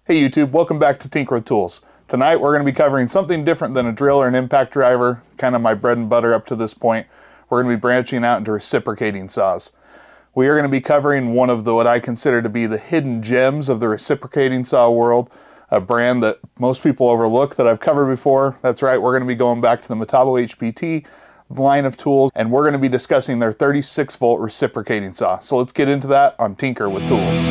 Hey YouTube, welcome back to Acme Tools. Tonight we're going to be covering something different than a drill or an impact driver, kind of my bread and butter up to this point. We're going to be branching out into reciprocating saws. We are going to be covering one of what I consider to be the hidden gems of the reciprocating saw world, a brand that most people overlook that I've covered before. That's right, we're going to be going back to the Metabo HPT line of tools, and we're going to be discussing their 36-volt reciprocating saw. So let's get into that on Tinker with Tools.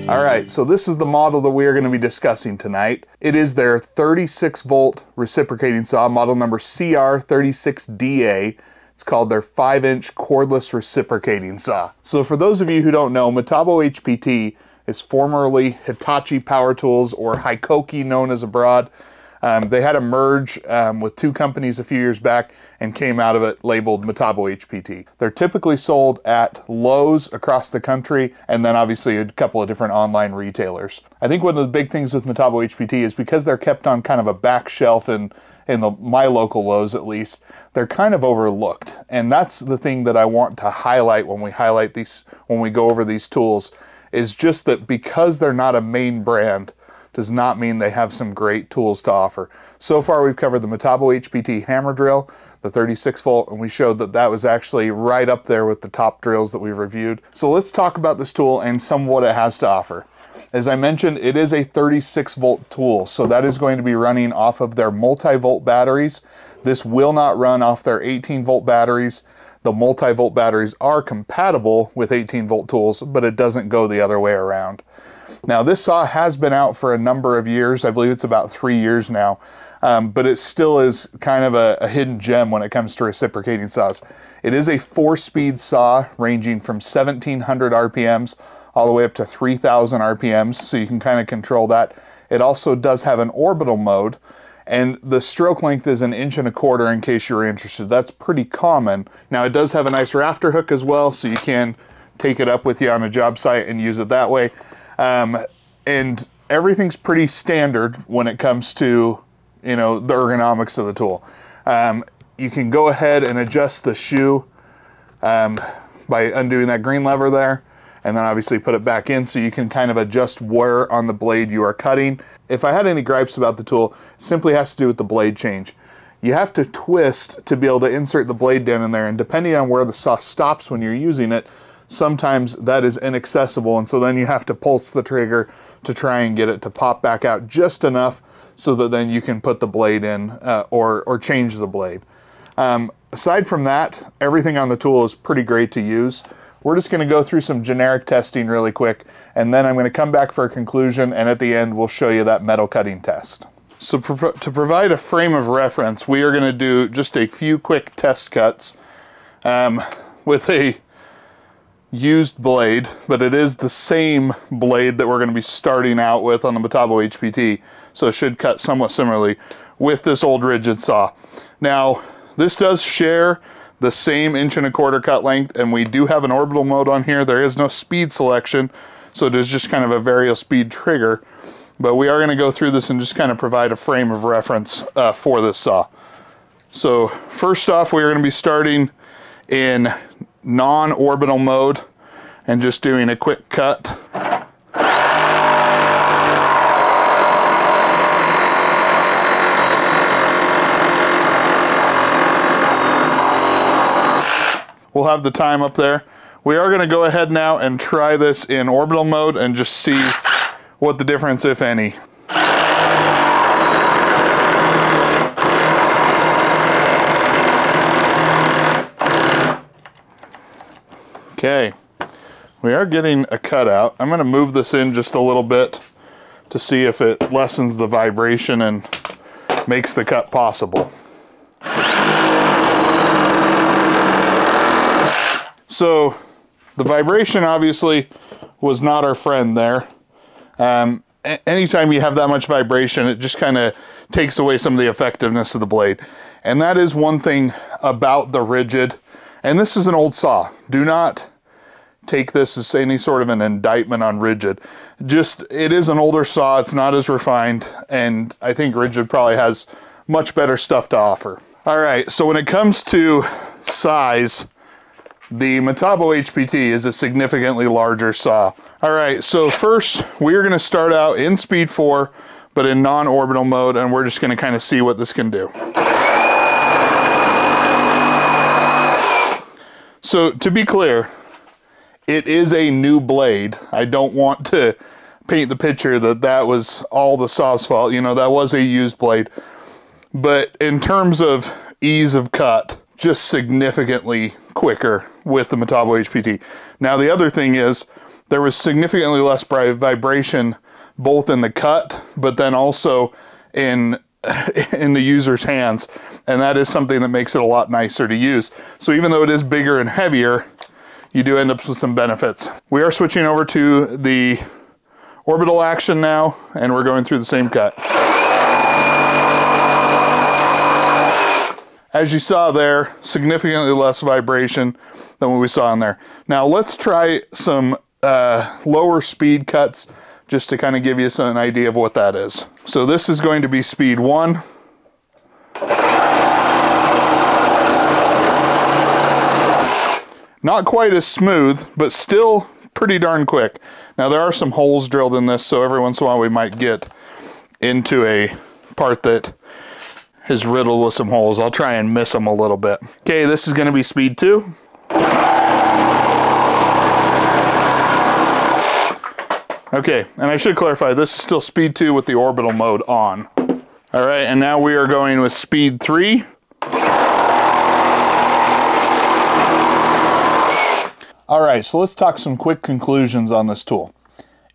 Alright, so this is the model that we are going to be discussing tonight. It is their 36-volt reciprocating saw, model number CR36DA. It's called their 5-inch cordless reciprocating saw. So for those of you who don't know, Metabo HPT is formerly Hitachi Power Tools, or Hikoki known as abroad. They had a merge with two companies a few years back and came out of it labeled Metabo HPT. They're typically sold at Lowe's across the country, and then obviously a couple of different online retailers. I think one of the big things with Metabo HPT is because they're kept on kind of a back shelf in my local Lowe's at least, they're kind of overlooked. And that's the thing that I want to highlight when we go over these tools, is just that because they're not a main brand, does not mean they have some great tools to offer. So far we've covered the Metabo HPT hammer drill, the 36-volt, and we showed that that was actually right up there with the top drills that we've reviewed. So let's talk about this tool and some of what it has to offer. As I mentioned, it is a 36-volt tool, so that is going to be running off of their multi-volt batteries. This will not run off their 18-volt batteries. The multi-volt batteries are compatible with 18-volt tools, but it doesn't go the other way around. Now this saw has been out for a number of years. I believe it's about 3 years now, but it still is kind of a hidden gem when it comes to reciprocating saws. It is a 4-speed saw ranging from 1700 RPMs all the way up to 3000 RPMs, so you can kind of control that. It also does have an orbital mode, and the stroke length is 1.25 inches in case you're interested. That's pretty common. Now it does have a nice rafter hook as well, so you can take it up with you on a job site and use it that way. And everything's pretty standard when it comes to, the ergonomics of the tool. You can go ahead and adjust the shoe by undoing that green lever there, and then obviously put it back in so you can kind of adjust where on the blade you are cutting. If I had any gripes about the tool, it simply has to do with the blade change. You have to twist to be able to insert the blade down in there, and depending on where the saw stops when you're using it, sometimes that is inaccessible, and so then you have to pulse the trigger to try and get it to pop back out just enough so that then you can put the blade in or change the blade. Aside from that, everything on the tool is pretty great to use. We're just going to go through some generic testing really quick, and then I'm going to come back for a conclusion, and at the end we'll show you that metal cutting test. So to provide a frame of reference, we are going to do just a few quick test cuts with a used blade, but it is the same blade that we're going to be starting out with on the Metabo HPT, so it should cut somewhat similarly with this old rigid saw. Now this does share the same 1.25 inch cut length, and we do have an orbital mode on here. There is no speed selection, so it is just kind of a variable speed trigger, but we are going to go through this and just kind of provide a frame of reference for this saw. So first off, we are going to be starting in non-orbital mode and just doing a quick cut. We'll have the time up there. We are going to go ahead now and try this in orbital mode and just see what the difference, if any. Okay, we are getting a cutout. I'm going to move this in just a little bit to see if it lessens the vibration and makes the cut possible. So the vibration obviously was not our friend there. Anytime you have that much vibration, it just kind of takes away some of the effectiveness of the blade. And that is one thing about the rigid. And this is an old saw. Do not take this as any sort of an indictment on rigid. Just, it is an older saw, it's not as refined, and I think rigid probably has much better stuff to offer. All right, so when it comes to size, The Metabo HPT is a significantly larger saw. All right, so first we're gonna start out in speed 4, but in non-orbital mode, and we're just gonna kind of see what this can do. So to be clear, it is a new blade. I don't want to paint the picture that that was all the saw's fault. You know, that was a used blade. But in terms of ease of cut, just significantly quicker with the Metabo HPT. Now the other thing is there was significantly less vibration both in the cut, but then also in the user's hands, and that is something that makes it a lot nicer to use. So even though it is bigger and heavier, you do end up with some benefits. We are switching over to the orbital action now, and we're going through the same cut. As you saw there, significantly less vibration than what we saw in there. Now let's try some lower speed cuts just to kind of give you an idea of what that is. So this is going to be speed 1. Not quite as smooth, but still pretty darn quick. Now there are some holes drilled in this, so every once in a while we might get into a part that is riddled with some holes. I'll try and miss them a little bit. Okay, this is gonna be speed 2. Okay, and I should clarify, this is still speed 2 with the orbital mode on. All right, and now we are going with speed 3. All right, so let's talk some quick conclusions on this tool.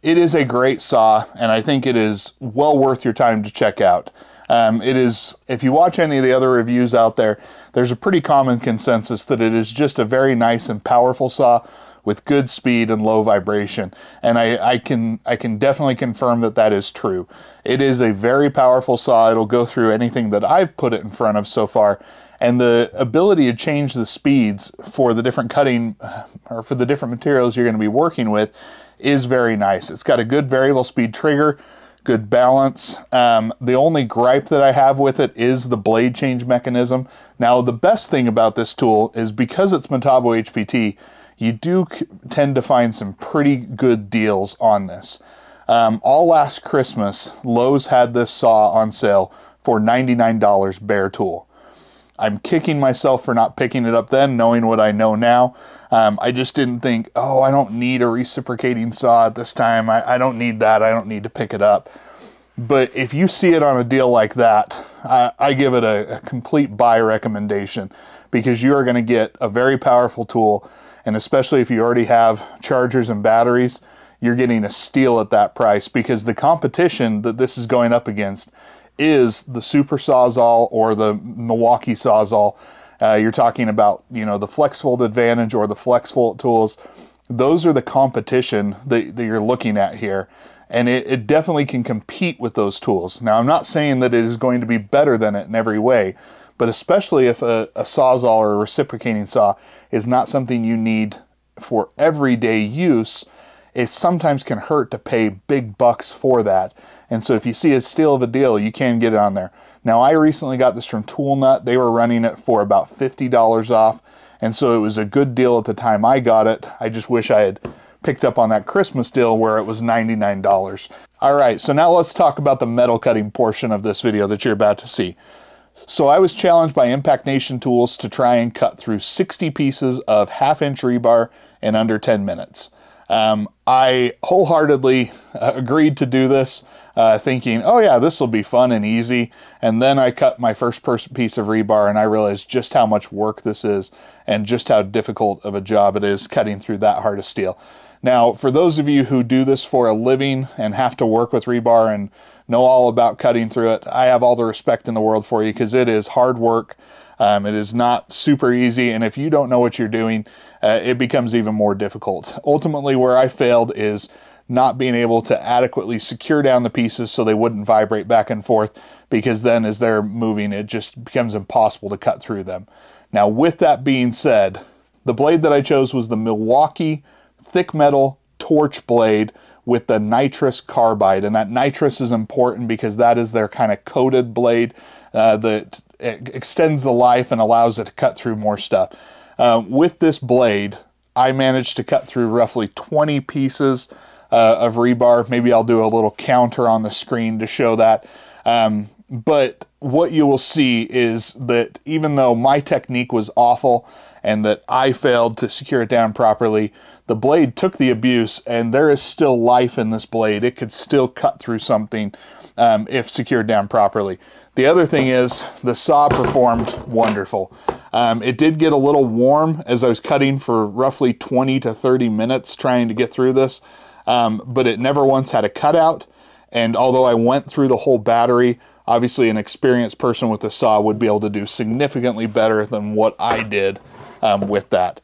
It is a great saw, and I think it is well worth your time to check out. It is, if you watch any of the other reviews out there, there's a pretty common consensus that it is just a very nice and powerful saw with good speed and low vibration. And I can definitely confirm that that is true. It is a very powerful saw. It'll go through anything that I've put it in front of so far. And the ability to change the speeds for the different cutting, or for the different materials you're going to be working with, is very nice. It's got a good variable speed trigger, good balance. The only gripe that I have with it is the blade change mechanism. Now the best thing about this tool is because it's Metabo HPT, you do tend to find some pretty good deals on this. All last Christmas, Lowe's had this saw on sale for $99 bare tool. I'm kicking myself for not picking it up then, knowing what I know now. I just didn't think, oh, I don't need a reciprocating saw at this time. I don't need that. I don't need to pick it up. But if you see it on a deal like that, I give it a complete buy recommendation, because you are going to get a very powerful tool. And especially if you already have chargers and batteries, you're getting a steal at that price, because the competition that this is going up against is the Super Sawzall or the Milwaukee Sawzall. You're talking about, you know, the FlexVolt Advantage or the FlexVolt tools. Those are the competition that you're looking at here. And it definitely can compete with those tools. Now, I'm not saying that it is going to be better than it in every way, but especially if a Sawzall or a reciprocating saw is not something you need for everyday use, it sometimes can hurt to pay big bucks for that. And so if you see a steal of a deal, you can get it on there. Now, I recently got this from Tool Nut. They were running it for about $50 off. And so it was a good deal at the time I got it. I just wish I had picked up on that Christmas deal where it was $99. All right, so now let's talk about the metal cutting portion of this video that you're about to see. So I was challenged by Impact Nation Tools to try and cut through 60 pieces of 1/2-inch rebar in under 10 minutes. I wholeheartedly agreed to do this, thinking, oh yeah, this will be fun and easy. And then I cut my first piece of rebar, and I realized just how much work this is and just how difficult of a job it is cutting through that hard of steel. Now, for those of you who do this for a living and have to work with rebar and know all about cutting through it, I have all the respect in the world for you, because it is hard work. It is not super easy, and if you don't know what you're doing, it becomes even more difficult. Ultimately, where I failed is not being able to adequately secure down the pieces so they wouldn't vibrate back and forth, because then as they're moving, it just becomes impossible to cut through them. Now, with that being said, the blade that I chose was the Milwaukee thick metal torch blade with the nitrous carbide, and that nitrous is important because that is their kind of coated blade that extends the life and allows it to cut through more stuff. With this blade, I managed to cut through roughly 20 pieces of rebar. Maybe I'll do a little counter on the screen to show that. But what you will see is that even though my technique was awful and that I failed to secure it down properly, the blade took the abuse, and there is still life in this blade. It could still cut through something if secured down properly. The other thing is the saw performed wonderful. It did get a little warm as I was cutting for roughly 20 to 30 minutes trying to get through this, but it never once had a cutout. And although I went through the whole battery, obviously an experienced person with a saw would be able to do significantly better than what I did with that.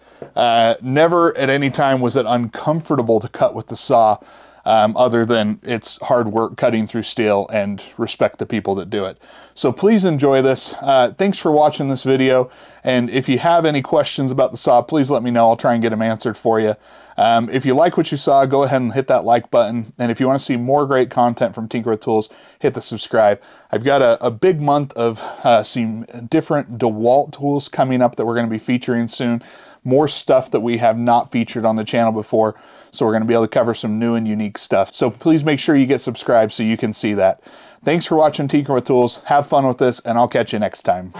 Never at any time was it uncomfortable to cut with the saw, other than it's hard work cutting through steel, and respect the people that do it. So please enjoy this. Thanks for watching this video, and if you have any questions about the saw, please let me know. I'll try and get them answered for you. If you like what you saw, go ahead and hit that like button, and if you want to see more great content from Tinker with Tools, hit the subscribe. I've got a big month of some different DeWalt tools coming up that we're going to be featuring soon. More stuff that we have not featured on the channel before, so we're going to be able to cover some new and unique stuff. So please make sure you get subscribed so you can see that. Thanks for watching Tinker with Tools. Have fun with this, and I'll catch you next time.